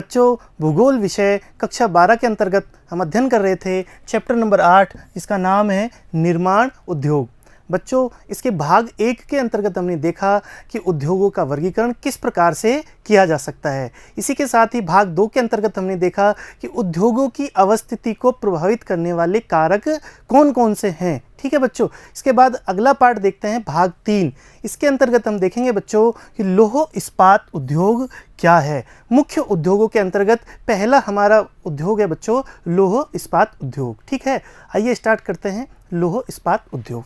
बच्चों, भूगोल विषय कक्षा 12 के अंतर्गत हम अध्ययन कर रहे थे चैप्टर नंबर 8, जिसका नाम है निर्माण उद्योग। बच्चों, इसके भाग 1 के अंतर्गत हमने देखा कि उद्योगों का वर्गीकरण किस प्रकार से किया जा सकता है। इसी के साथ ही भाग 2 के अंतर्गत हमने देखा कि उद्योगों की अवस्थिति को प्रभावित करने वाले कारक कौन कौन से हैं। ठीक है बच्चों, इसके बाद अगला पार्ट देखते हैं भाग 3। इसके अंतर्गत हम देखेंगे बच्चों कि लौह इस्पात उद्योग क्या है। मुख्य उद्योगों के अंतर्गत पहला हमारा उद्योग है बच्चों लौह इस्पात उद्योग। ठीक है, आइए स्टार्ट करते हैं लौह इस्पात उद्योग।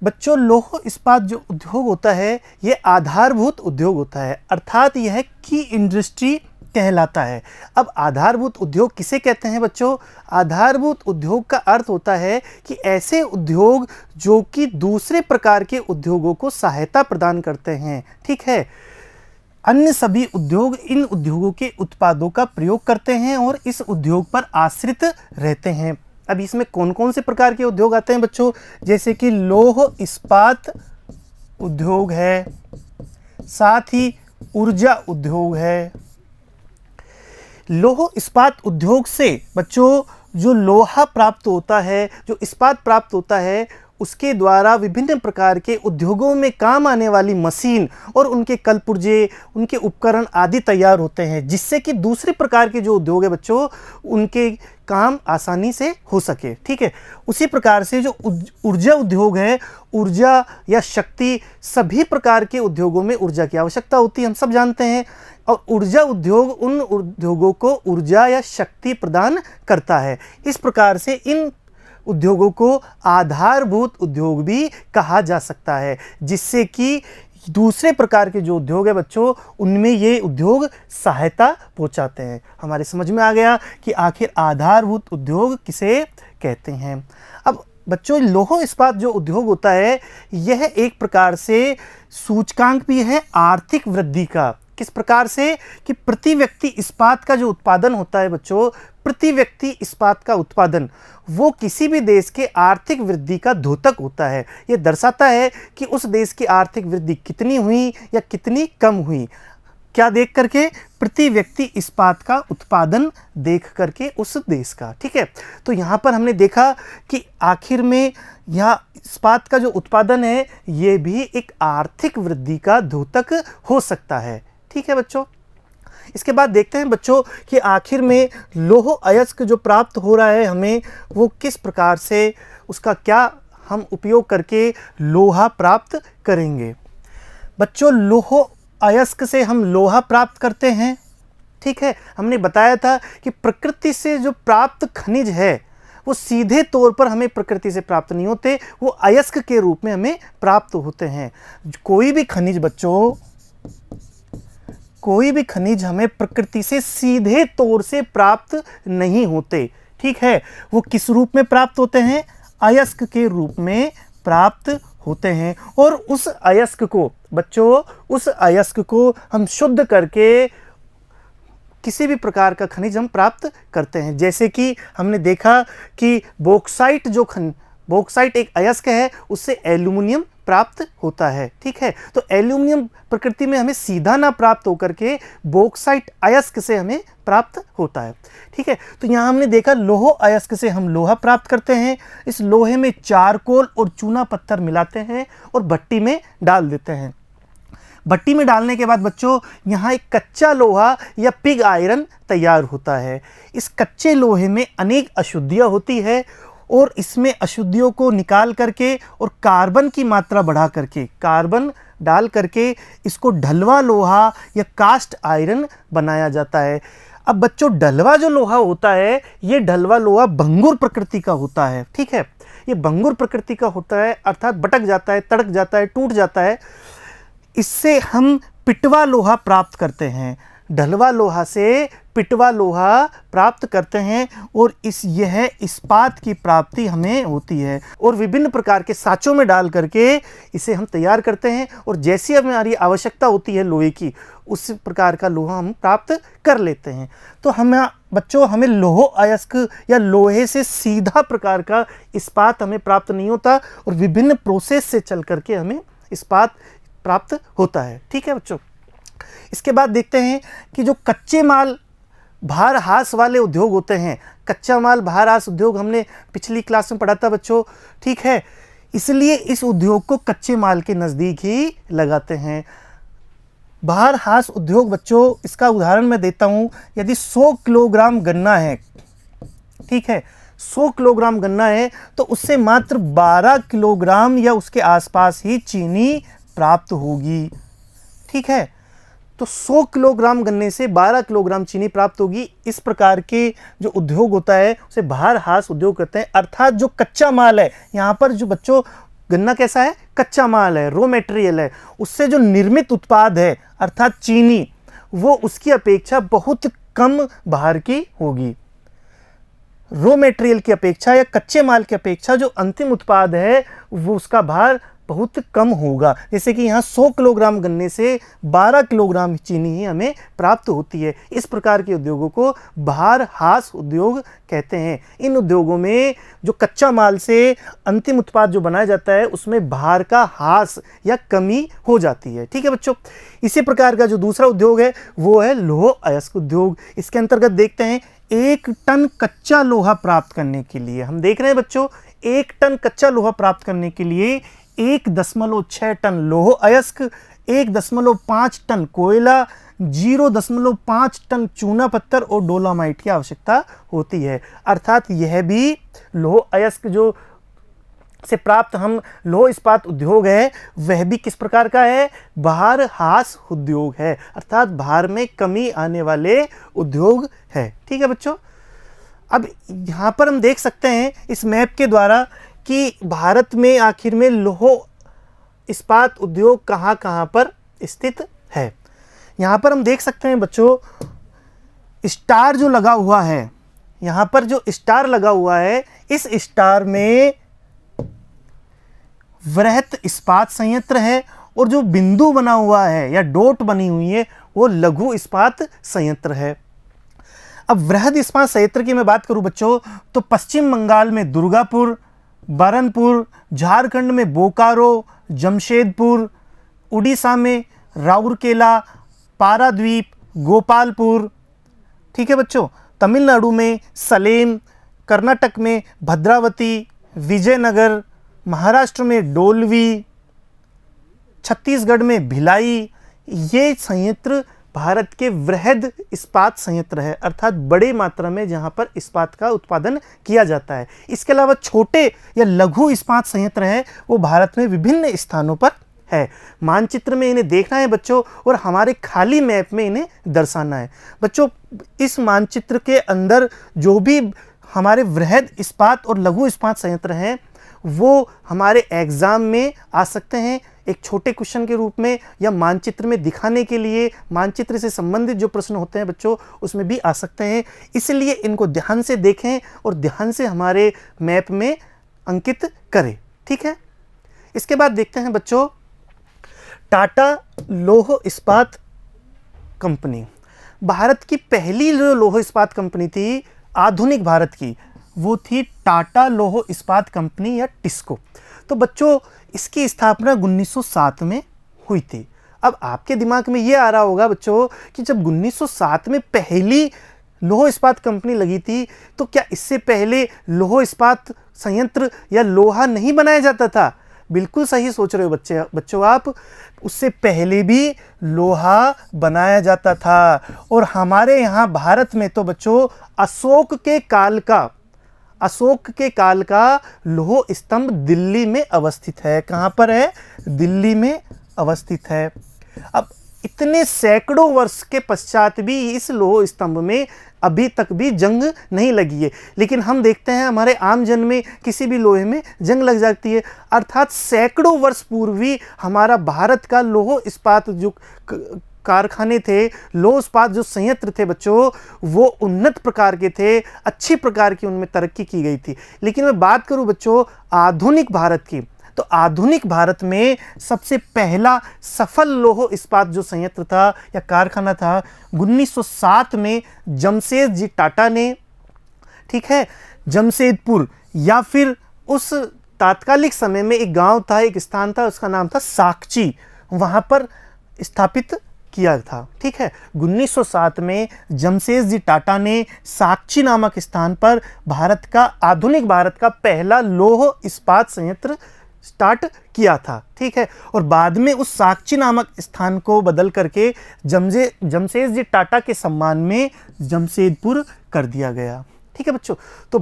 बच्चों, लौह इस्पात जो उद्योग होता है ये आधारभूत उद्योग होता है, अर्थात यह की इंडस्ट्री कहलाता है। अब आधारभूत उद्योग किसे कहते हैं बच्चों? आधारभूत उद्योग का अर्थ होता है कि ऐसे उद्योग जो कि दूसरे प्रकार के उद्योगों को सहायता प्रदान करते हैं। ठीक है, अन्य सभी उद्योग इन उद्योगों के उत्पादों का प्रयोग करते हैं और इस उद्योग पर आश्रित रहते हैं। अब इसमें कौन कौन से प्रकार के उद्योग आते हैं बच्चों? जैसे कि लौह इस्पात उद्योग है, साथ ही ऊर्जा उद्योग है। लौह इस्पात उद्योग से बच्चों जो लोहा प्राप्त होता है, जो इस्पात प्राप्त होता है, उसके द्वारा विभिन्न प्रकार के उद्योगों में काम आने वाली मशीन और उनके कलपुर्जे, उनके उपकरण आदि तैयार होते हैं, जिससे कि दूसरे प्रकार के जो उद्योग है बच्चों उनके काम आसानी से हो सके। ठीक है, उसी प्रकार से जो ऊर्जा उद्योग है, ऊर्जा या शक्ति, सभी प्रकार के उद्योगों में ऊर्जा की आवश्यकता होती है, हम सब जानते हैं। और ऊर्जा उद्योग उन उद्योगों को ऊर्जा या शक्ति प्रदान करता है। इस प्रकार से इन उद्योगों को आधारभूत उद्योग भी कहा जा सकता है, जिससे कि दूसरे प्रकार के जो उद्योग है बच्चों उनमें ये उद्योग सहायता पहुंचाते हैं। हमारे समझ में आ गया कि आखिर आधारभूत उद्योग किसे कहते हैं। अब बच्चों, लौह इस्पात जो उद्योग होता है यह एक प्रकार से सूचकांक भी है आर्थिक वृद्धि का। किस प्रकार से कि प्रति व्यक्ति इस्पात का जो उत्पादन होता है बच्चों, प्रति व्यक्ति इस्पात का उत्पादन वो किसी भी देश के आर्थिक वृद्धि का द्योतक होता है। ये दर्शाता है कि उस देश की आर्थिक वृद्धि कितनी हुई या कितनी कम हुई। क्या देख करके? प्रति व्यक्ति इस्पात का उत्पादन देख करके उस देश का। ठीक है, तो यहाँ पर हमने देखा कि आखिर में यह इस्पात का जो उत्पादन है ये भी एक आर्थिक वृद्धि का द्योतक हो सकता है। ठीक है बच्चों, इसके बाद देखते हैं बच्चों कि आखिर में लौह अयस्क जो प्राप्त हो रहा है हमें, वो किस प्रकार से उसका क्या हम उपयोग करके लोहा प्राप्त करेंगे। बच्चों, लौह अयस्क से हम लोहा प्राप्त करते हैं। ठीक है, हमने बताया था कि प्रकृति से जो प्राप्त खनिज है वो सीधे तौर पर हमें प्रकृति से प्राप्त नहीं होते, वो अयस्क के रूप में हमें प्राप्त होते हैं। कोई भी खनिज बच्चों, कोई भी खनिज हमें प्रकृति से सीधे तौर से प्राप्त नहीं होते। ठीक है, वो किस रूप में प्राप्त होते हैं? अयस्क के रूप में प्राप्त होते हैं। और उस अयस्क को बच्चों, उस अयस्क को हम शुद्ध करके किसी भी प्रकार का खनिज हम प्राप्त करते हैं। जैसे कि हमने देखा कि बॉक्साइट बॉक्साइट एक अयस्क है, उससे एल्यूमिनियम प्राप्त होता है। ठीक है, तो एल्यूमिनियम प्रकृति में हमें सीधा ना प्राप्त होकर के बॉक्साइट अयस्क से हमें प्राप्त होता है। ठीक है, तो यहाँ हमने देखा लौह अयस्क से हम लोहा प्राप्त करते हैं। इस लोहे में चारकोल और चूना पत्थर मिलाते हैं और भट्टी में डाल देते हैं। भट्टी में डालने के बाद बच्चों यहाँ एक कच्चा लोहा या पिग आयरन तैयार होता है। इस कच्चे लोहे में अनेक अशुद्धियाँ होती है और इसमें अशुद्धियों को निकाल करके और कार्बन की मात्रा बढ़ा करके, कार्बन डाल करके इसको ढलवा लोहा या कास्ट आयरन बनाया जाता है। अब बच्चों, ढलवा जो लोहा होता है ये ढलवा लोहा भंगुर प्रकृति का होता है। ठीक है, ये भंगुर प्रकृति का होता है, अर्थात भटक जाता है, तड़क जाता है, टूट जाता है। इससे हम पिटवा लोहा प्राप्त करते हैं। ढलवा लोहा से पिटवा लोहा प्राप्त करते हैं और यह इस्पात की प्राप्ति हमें होती है और विभिन्न प्रकार के साँचों में डाल करके इसे हम तैयार करते हैं और जैसी हमारी आवश्यकता होती है लोहे की, उस प्रकार का लोहा हम प्राप्त कर लेते हैं। तो हमें लौह अयस्क या लोहे से सीधा प्रकार का इस्पात हमें प्राप्त नहीं होता और विभिन्न प्रोसेस से चल करके हमें इस्पात प्राप्त होता है। ठीक है बच्चों, इसके बाद देखते हैं कि जो कच्चे माल भारहास वाले उद्योग होते हैं। कच्चा माल भारहास उद्योग हमने पिछली क्लास में पढ़ा था बच्चों, ठीक है। इसलिए इस उद्योग को कच्चे माल के नज़दीक ही लगाते हैं। भारहास उद्योग बच्चों, इसका उदाहरण मैं देता हूँ। यदि 100 किलोग्राम गन्ना है, ठीक है, 100 किलोग्राम गन्ना है तो उससे मात्र 12 किलोग्राम या उसके आसपास ही चीनी प्राप्त होगी, ठीक है। तो 100 किलोग्राम गन्ने से 12 किलोग्राम चीनी प्राप्त होगी। इस प्रकार के जो उद्योग होता है उसे भारहास उद्योग कहते हैं। अर्थात जो कच्चा माल है, यहाँ पर जो बच्चों गन्ना कैसा है, कच्चा माल है, रॉ मटेरियल है, उससे जो निर्मित उत्पाद है अर्थात चीनी, वो उसकी अपेक्षा बहुत कम भार की होगी। रॉ मटेरियल की अपेक्षा या कच्चे माल की अपेक्षा जो अंतिम उत्पाद है वो उसका भार बहुत कम होगा। जैसे कि यहाँ 100 किलोग्राम गन्ने से 12 किलोग्राम चीनी ही हमें प्राप्त होती है। इस प्रकार के उद्योगों को भारहास उद्योग कहते हैं। इन उद्योगों में जो कच्चा माल से अंतिम उत्पाद जो बनाया जाता है उसमें भार का हास या कमी हो जाती है, ठीक है बच्चों। इसी प्रकार का जो दूसरा उद्योग है वो है लौह अयस्क उद्योग। इसके अंतर्गत देखते हैं 1 टन कच्चा लोहा प्राप्त करने के लिए, हम देख रहे हैं बच्चों, 1 टन कच्चा लोहा प्राप्त करने के लिए 1.6 टन लौह अयस्क, 1.5 टन कोयला, 0.5 टन चूना पत्थर और डोलामाइट की आवश्यकता होती है। अर्थात यह भी लौह अयस्क जो से प्राप्त हम लौह इस्पात उद्योग है वह भी किस प्रकार का है, भारहास उद्योग है, अर्थात भार में कमी आने वाले उद्योग है, ठीक है बच्चों। अब यहाँ पर हम देख सकते हैं इस मैप के द्वारा कि भारत में आखिर में लौह इस्पात उद्योग कहाँ कहाँ पर स्थित है। यहाँ पर हम देख सकते हैं बच्चों, स्टार जो लगा हुआ है, यहाँ पर जो स्टार लगा हुआ है, इस स्टार में वृहत इस्पात संयंत्र है और जो बिंदु बना हुआ है या डॉट बनी हुई है वो लघु इस्पात संयंत्र है। अब वृहद इस्पात संयंत्र की मैं बात करूं बच्चों तो पश्चिम बंगाल में दुर्गापुर, बरनपुर, झारखंड में बोकारो, जमशेदपुर, उड़ीसा में राउरकेला, पाराद्वीप, गोपालपुर, ठीक है बच्चों, तमिलनाडु में सलेम, कर्नाटक में भद्रावती, विजयनगर, महाराष्ट्र में डोलवी, छत्तीसगढ़ में भिलाई, ये संयंत्र भारत के वृहद इस्पात संयंत्र है, अर्थात बड़े मात्रा में जहां पर इस्पात का उत्पादन किया जाता है। इसके अलावा छोटे या लघु इस्पात संयंत्र है वो भारत में विभिन्न स्थानों पर है। मानचित्र में इन्हें देखना है बच्चों और हमारे खाली मैप में इन्हें दर्शाना है। बच्चों इस मानचित्र के अंदर जो भी हमारे वृहद इस्पात और लघु इस्पात संयंत्र हैं वो हमारे एग्जाम में आ सकते हैं एक छोटे क्वेश्चन के रूप में या मानचित्र में दिखाने के लिए। मानचित्र से संबंधित जो प्रश्न होते हैं बच्चों उसमें भी आ सकते हैं, इसलिए इनको ध्यान से देखें और ध्यान से हमारे मैप में अंकित करें, ठीक है। इसके बाद देखते हैं बच्चों टाटा लौह इस्पात कंपनी। भारत की पहली जो लौह इस्पात कंपनी थी आधुनिक भारत की, वो थी टाटा लौह इस्पात कंपनी या टिस्को। तो बच्चों इसकी स्थापना 1907 में हुई थी। अब आपके दिमाग में ये आ रहा होगा बच्चों कि जब 1907 में पहली लौह इस्पात कंपनी लगी थी तो क्या इससे पहले लौह इस्पात संयंत्र या लोहा नहीं बनाया जाता था? बिल्कुल सही सोच रहे हो बच्चों आप, उससे पहले भी लोहा बनाया जाता था। और हमारे यहाँ भारत में तो बच्चों अशोक के काल का लौह स्तंभ दिल्ली में अवस्थित है। कहाँ पर है? दिल्ली में अवस्थित है। अब इतने सैकड़ों वर्ष के पश्चात भी इस लौह स्तंभ में अभी तक भी जंग नहीं लगी है, लेकिन हम देखते हैं हमारे आम जन में किसी भी लोहे में जंग लग जाती है। अर्थात सैकड़ों वर्ष पूर्व ही हमारा भारत का लौह इस्पात जो कारखाने थे, लौह इस्पात जो संयंत्र थे बच्चों, वो उन्नत प्रकार के थे, अच्छी प्रकार की उनमें तरक्की की गई थी। लेकिन मैं बात करूं बच्चों आधुनिक भारत की, तो आधुनिक भारत में सबसे पहला सफल लौह इस्पात जो संयंत्र था या कारखाना था 1907 में जमशेदजी टाटा ने, ठीक है, जमशेदपुर या फिर उस तात्कालिक समय में एक गांव था, एक स्थान था, उसका नाम था साकची, वहां पर स्थापित किया था। ठीक है, 1907 में जमशेदजी टाटा ने साक्षी नामक स्थान पर आधुनिक भारत का पहला लौह इस्पात संयंत्र स्टार्ट किया था। ठीक है, और बाद में उस साक्षी नामक स्थान को बदल करके जमशेदजी टाटा के सम्मान में जमशेदपुर कर दिया गया। ठीक है बच्चों, तो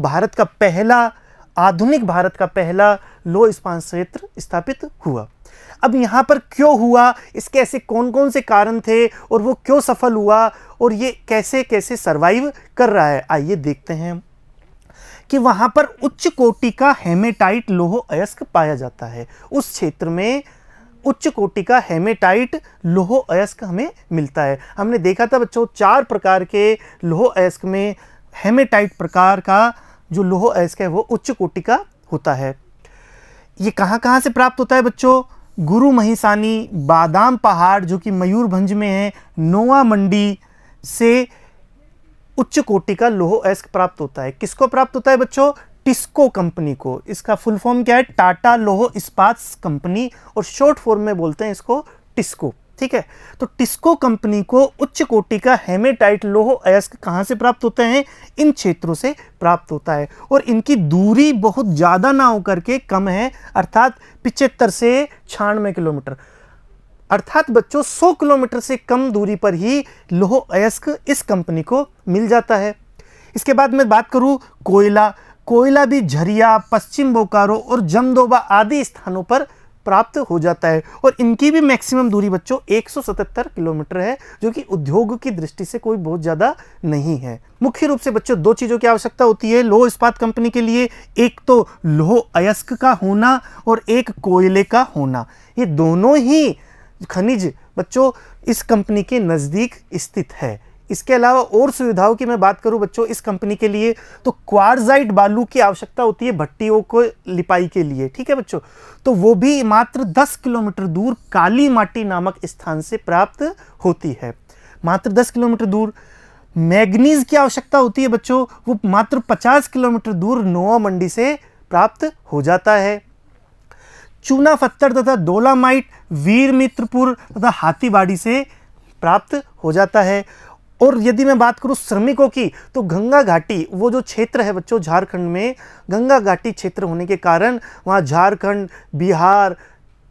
आधुनिक भारत का पहला लौह इस्पात संयंत्र स्थापित हुआ। अब यहाँ पर क्यों हुआ, इसके ऐसे कौन कौन से कारण थे और वो क्यों सफल हुआ और ये कैसे कैसे सरवाइव कर रहा है, आइए देखते हैं। कि वहाँ पर उच्च कोटि का हेमेटाइट लौह अयस्क पाया जाता है। उस क्षेत्र में उच्च कोटि का हेमेटाइट लौह अयस्क हमें मिलता है। हमने देखा था बच्चों 4 प्रकार के लौह अयस्क में हेमेटाइट प्रकार का जो लौह अयस्क है वो उच्च कोटि का होता है। ये कहाँ से प्राप्त होता है बच्चों? गुरु महिसानी, बादाम पहाड़ जो कि मयूरभंज में है, नोआ मंडी से उच्च कोटि का लौह अयस्क प्राप्त होता है। किसको प्राप्त होता है बच्चों? टिस्को कंपनी को। इसका फुल फॉर्म क्या है? टाटा लौह इस्पात कंपनी, और शॉर्ट फॉर्म में बोलते हैं इसको टिस्को। ठीक है, तो टिस्को कंपनी को उच्च कोटि का हेमेटाइट लौह अयस्क कहाँ से प्राप्त होते हैं? इन क्षेत्रों से प्राप्त होता है, और इनकी दूरी बहुत ज़्यादा ना होकर के कम है, अर्थात 75 से 96 किलोमीटर, अर्थात बच्चों 100 किलोमीटर से कम दूरी पर ही लौह अयस्क इस कंपनी को मिल जाता है। इसके बाद मैं बात करूं कोयला भी झरिया, पश्चिम बोकारो और जमदोबा आदि स्थानों पर प्राप्त हो जाता है, और इनकी भी मैक्सिमम दूरी बच्चों 177 किलोमीटर है, जो कि उद्योग की दृष्टि से कोई बहुत ज़्यादा नहीं है। मुख्य रूप से बच्चों 2 चीज़ों की आवश्यकता होती है लौह इस्पात कंपनी के लिए, एक तो लौह अयस्क का होना और एक कोयले का होना। ये दोनों ही खनिज बच्चों इस कंपनी के नज़दीक स्थित है। इसके अलावा और सुविधाओं की मैं बात करूं बच्चों इस कंपनी के लिए, तो क्वार्जाइट बालू की आवश्यकता होती है भट्टियों को लिपाई के लिए। ठीक है बच्चों, तो वो भी मात्र 10 किलोमीटर दूर काली माटी नामक स्थान से प्राप्त होती है, मात्र 10 किलोमीटर दूर। मैग्नीज की आवश्यकता होती है बच्चों, वो मात्र 50 किलोमीटर दूर नोआ मंडी से प्राप्त हो जाता है। चूना पत्थर तथा डोलामाइट वीरमित्रपुर तथा हाथीबाड़ी से प्राप्त हो जाता है। और यदि मैं बात करूं श्रमिकों की, तो गंगा घाटी वो जो क्षेत्र है बच्चों झारखंड में, गंगा घाटी क्षेत्र होने के कारण वहाँ झारखंड, बिहार,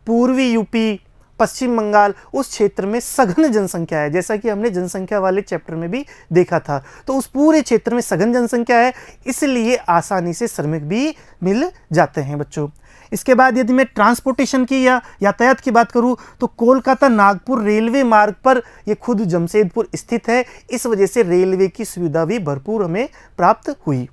पूर्वी यूपी, पश्चिम बंगाल उस क्षेत्र में सघन जनसंख्या है, जैसा कि हमने जनसंख्या वाले चैप्टर में भी देखा था। तो उस पूरे क्षेत्र में सघन जनसंख्या है, इसलिए आसानी से श्रमिक भी मिल जाते हैं बच्चों। इसके बाद यदि मैं ट्रांसपोर्टेशन की या यातायात की बात करूं, तो कोलकाता नागपुर रेलवे मार्ग पर यह खुद जमशेदपुर स्थित है, इस वजह से रेलवे की सुविधा भी भरपूर हमें प्राप्त हुई।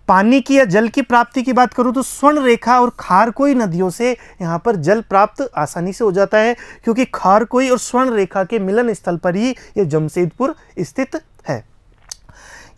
पानी की या जल की प्राप्ति की बात करूं तो स्वर्ण रेखा और खारकोई नदियों से यहाँ पर जल प्राप्त आसानी से हो जाता है, क्योंकि खारकोई और स्वर्ण रेखा के मिलन स्थल पर ही यह जमशेदपुर स्थित है।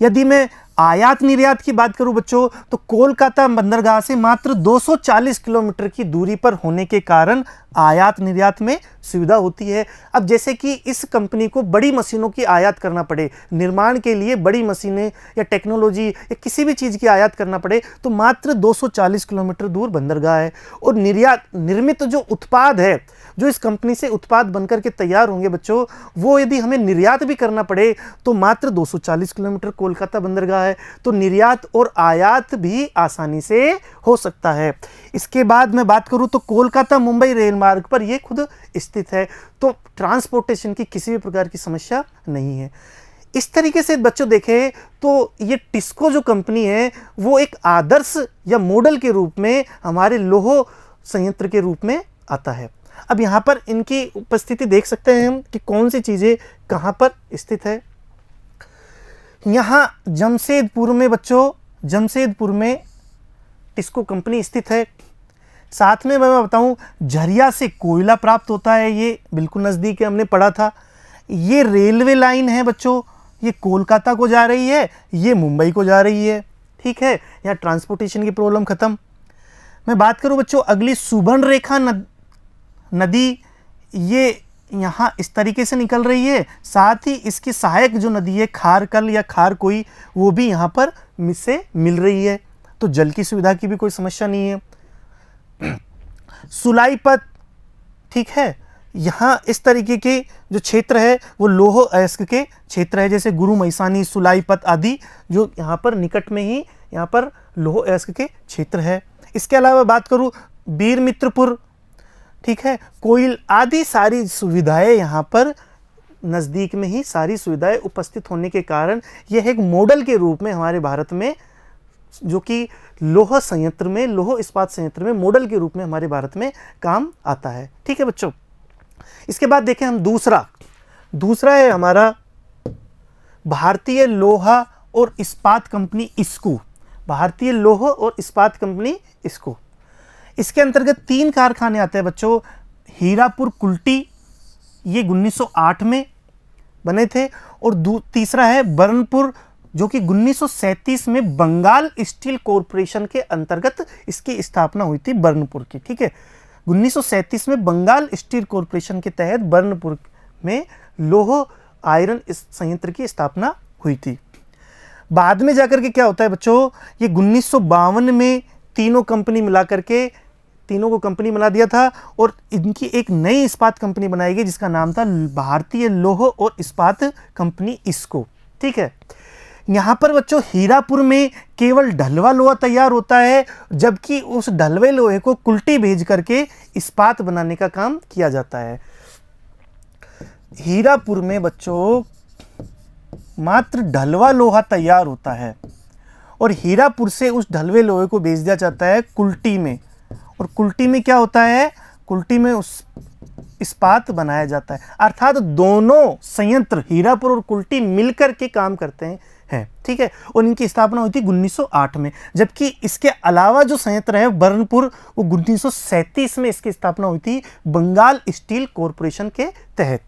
यदि मैं आयात निर्यात की बात करूं बच्चों, तो कोलकाता बंदरगाह से मात्र 240 किलोमीटर की दूरी पर होने के कारण आयात निर्यात में सुविधा होती है। अब जैसे कि इस कंपनी को बड़ी मशीनों की आयात करना पड़े, निर्माण के लिए बड़ी मशीनें या टेक्नोलॉजी या किसी भी चीज़ की आयात करना पड़े, तो मात्र 240 किलोमीटर दूर बंदरगाह है। और निर्मित जो उत्पाद है, जो इस कंपनी से उत्पाद बनकर के तैयार होंगे बच्चों, वो यदि हमें निर्यात भी करना पड़े तो मात्र 240 किलोमीटर कोलकाता बंदरगाह है, तो निर्यात और आयात भी आसानी से हो सकता है। इसके बाद मैं बात करूं तो कोलकाता मुंबई रेल मार्ग पर यह खुद स्थित है, तो ट्रांसपोर्टेशन की किसी भी प्रकार की समस्या नहीं है। इस तरीके से बच्चों देखें तो ये टिस्को जो कंपनी है वो एक आदर्श या मॉडल के रूप में हमारे लौह संयंत्र के रूप में आता है। अब यहाँ पर इनकी उपस्थिति देख सकते हैं हम कि कौन सी चीज़ें कहाँ पर स्थित है। यहाँ जमशेदपुर में बच्चों, जमशेदपुर में टिस्को कंपनी स्थित है। साथ में मैं बताऊं झरिया से कोयला प्राप्त होता है, ये बिल्कुल नज़दीक है, हमने पढ़ा था। ये रेलवे लाइन है बच्चों, ये कोलकाता को जा रही है, ये मुंबई को जा रही है। ठीक है, यहाँ ट्रांसपोर्टेशन की प्रॉब्लम ख़त्म। मैं बात करूं बच्चों अगली सुवर्ण रेखा नदी, ये यहाँ इस तरीके से निकल रही है। साथ ही इसकी सहायक जो नदी है खारकल या खारकोई, वो भी यहाँ पर से मिल रही है, तो जल की सुविधा की भी कोई समस्या नहीं है। सुलाईपत, ठीक है, यहाँ इस तरीके के जो क्षेत्र है वो लौह अयस्क के क्षेत्र है, जैसे गुरु मैसानी, सुलाईपत आदि, जो यहाँ पर निकट में ही यहाँ पर लौह अयस्क के क्षेत्र है। इसके अलावा बात करूँ वीर मित्रपुर, ठीक है, कोइल आदि सारी सुविधाएं यहाँ पर नज़दीक में ही सारी सुविधाएं उपस्थित होने के कारण यह एक मॉडल के रूप में हमारे भारत में, जो कि लौह संयंत्र में, लौह इस्पात संयंत्र में मॉडल के रूप में हमारे भारत में काम आता है। ठीक है बच्चों, इसके बाद देखें हम दूसरा है हमारा भारतीय लोहा और इस्पात कंपनी इस्को। भारतीय लोह और इस्पात कंपनी इस्को, इसके अंतर्गत 3 कारखाने आते हैं बच्चों। हीरापुर कुल्टी, ये 1908 में बने थे, और तीसरा है बरनपुर, जो कि 1937 में बंगाल स्टील कॉरपोरेशन के अंतर्गत इसकी स्थापना हुई थी, बरनपुर की। ठीक है, 1937 में बंगाल स्टील कॉरपोरेशन के तहत बरनपुर में लौह आयरन संयंत्र की स्थापना हुई थी। बाद में जाकर के क्या होता है बच्चों, ये 1952 में तीनों को कंपनी बना दिया था, और इनकी एक नई इस्पात कंपनी बनाई गई जिसका नाम था भारतीय लौह और इस्पात कंपनी इस्को। ठीक है, यहाँ पर बच्चों हीरापुर में केवल ढलवा लोहा तैयार होता है, जबकि उस ढलवे लोहे को कुल्टी भेज करके इस्पात बनाने का काम किया जाता है। हीरापुर में बच्चों मात्र ढलवा लोहा तैयार होता है, और हीरापुर से उस ढलवे लोहे को भेज दिया जाता है कुल्टी में, और कुल्टी में क्या होता है, कुल्टी में उस इस्पात बनाया जाता है। अर्थात दोनों संयंत्र हीरापुर और कुल्टी मिलकर के काम करते हैं। ठीक है, और इनकी स्थापना हुई थी 1908 में, जबकि इसके अलावा जो संयंत्र है बरनपुर, वो 1937 में इसकी स्थापना हुई थी बंगाल स्टील कॉरपोरेशन के तहत।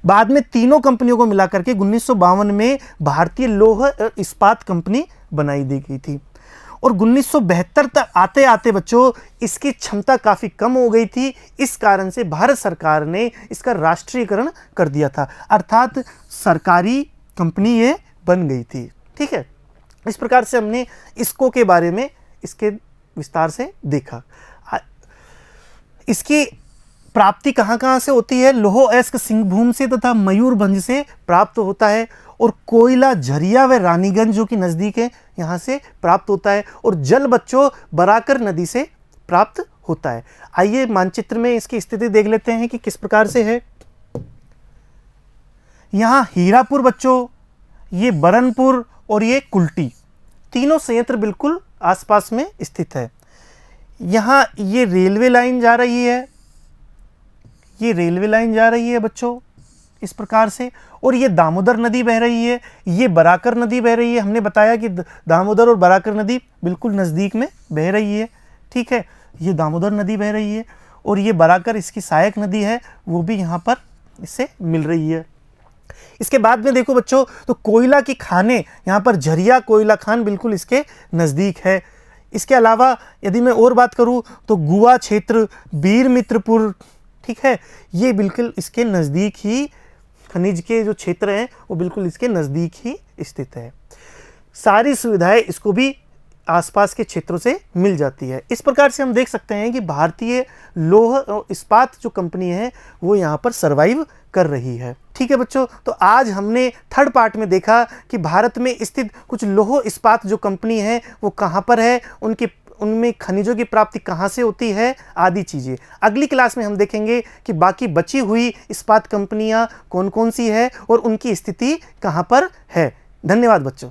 बाद में तीनों कंपनियों को मिलाकर के 1952 में भारतीय लौह और इस्पात कंपनी बनाई दी गई थी, और 1972 तक आते आते बच्चों इसकी क्षमता काफ़ी कम हो गई थी। इस कारण से भारत सरकार ने इसका राष्ट्रीयकरण कर दिया था, अर्थात सरकारी कंपनी ये बन गई थी। ठीक है, इस प्रकार से हमने इसको के बारे में इसके विस्तार से देखा। इसकी प्राप्ति कहाँ कहाँ से होती है, लौह अयस्क सिंहभूम से तथा मयूरभंज से प्राप्त होता है, और कोयला झरिया व रानीगंज जो कि नज़दीक है यहाँ से प्राप्त होता है, और जल बच्चों बराकर नदी से प्राप्त होता है। आइए मानचित्र में इसकी स्थिति देख लेते हैं कि किस प्रकार से है। यहाँ हीरापुर बच्चों, ये बरनपुर और ये कुल्टी, तीनों संयंत्र बिल्कुल आसपास में स्थित है। यहाँ ये रेलवे लाइन जा रही है, ये रेलवे लाइन जा रही है बच्चों इस प्रकार से, और ये दामोदर नदी बह रही है, ये बराकर नदी बह रही है। हमने बताया कि दामोदर और बराकर नदी बिल्कुल नज़दीक में बह रही है। ठीक है, ये दामोदर नदी बह रही है, और ये बराकर इसकी सहायक नदी है, वो भी यहाँ पर इससे मिल रही है। इसके बाद में देखो बच्चों, तो कोयला की खाने यहाँ पर झरिया कोयला खान बिल्कुल इसके नज़दीक है। इसके अलावा यदि मैं और बात करूँ तो गुआ क्षेत्र, वीर मित्रपुर, ठीक है, ये बिल्कुल इसके नज़दीक ही खनिज के जो क्षेत्र हैं वो बिल्कुल इसके नज़दीक ही स्थित है। सारी सुविधाएं इसको भी आसपास के क्षेत्रों से मिल जाती है। इस प्रकार से हम देख सकते हैं कि भारतीय लौह और इस्पात जो कंपनी है वो यहाँ पर सर्वाइव कर रही है। ठीक है बच्चों, तो आज हमने थर्ड पार्ट में देखा कि भारत में स्थित कुछ लौह इस्पात जो कंपनी है वो कहाँ पर है, उनमें खनिजों की प्राप्ति कहाँ से होती है आदि चीज़ें। अगली क्लास में हम देखेंगे कि बाकी बची हुई इस्पात कंपनियाँ कौन कौन सी है और उनकी स्थिति कहाँ पर है। धन्यवाद बच्चों।